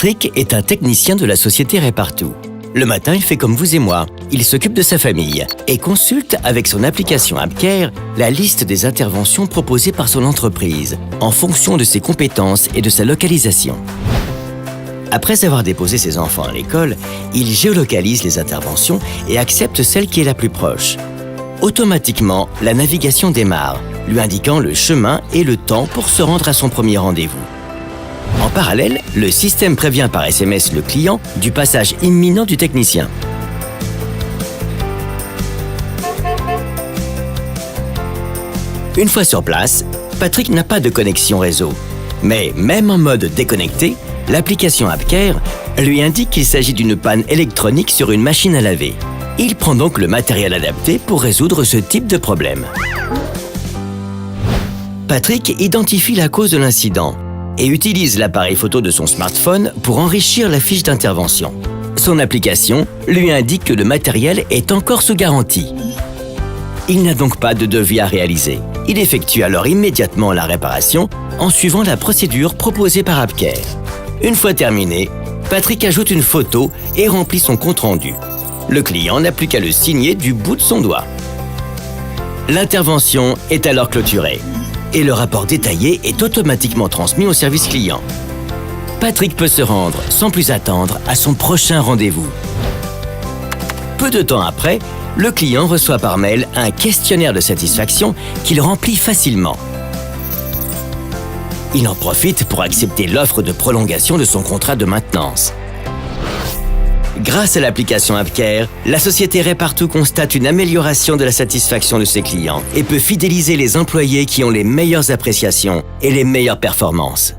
Patrick est un technicien de la société Repartout. Le matin, il fait comme vous et moi. Il s'occupe de sa famille et consulte avec son application AppCare la liste des interventions proposées par son entreprise en fonction de ses compétences et de sa localisation. Après avoir déposé ses enfants à l'école, il géolocalise les interventions et accepte celle qui est la plus proche. Automatiquement, la navigation démarre, lui indiquant le chemin et le temps pour se rendre à son premier rendez-vous. En parallèle, le système prévient par SMS le client du passage imminent du technicien. Une fois sur place, Patrick n'a pas de connexion réseau. Mais même en mode déconnecté, l'application AppCare lui indique qu'il s'agit d'une panne électronique sur une machine à laver. Il prend donc le matériel adapté pour résoudre ce type de problème. Patrick identifie la cause de l'incident et utilise l'appareil photo de son smartphone pour enrichir la fiche d'intervention. Son application lui indique que le matériel est encore sous garantie. Il n'a donc pas de devis à réaliser. Il effectue alors immédiatement la réparation en suivant la procédure proposée par AppCare. Une fois terminé, Patrick ajoute une photo et remplit son compte-rendu. Le client n'a plus qu'à le signer du bout de son doigt. L'intervention est alors clôturée et le rapport détaillé est automatiquement transmis au service client. Patrick peut se rendre, sans plus attendre, à son prochain rendez-vous. Peu de temps après, le client reçoit par mail un questionnaire de satisfaction qu'il remplit facilement. Il en profite pour accepter l'offre de prolongation de son contrat de maintenance. Grâce à l'application AppCare, la société Repartout constate une amélioration de la satisfaction de ses clients et peut fidéliser les employés qui ont les meilleures appréciations et les meilleures performances.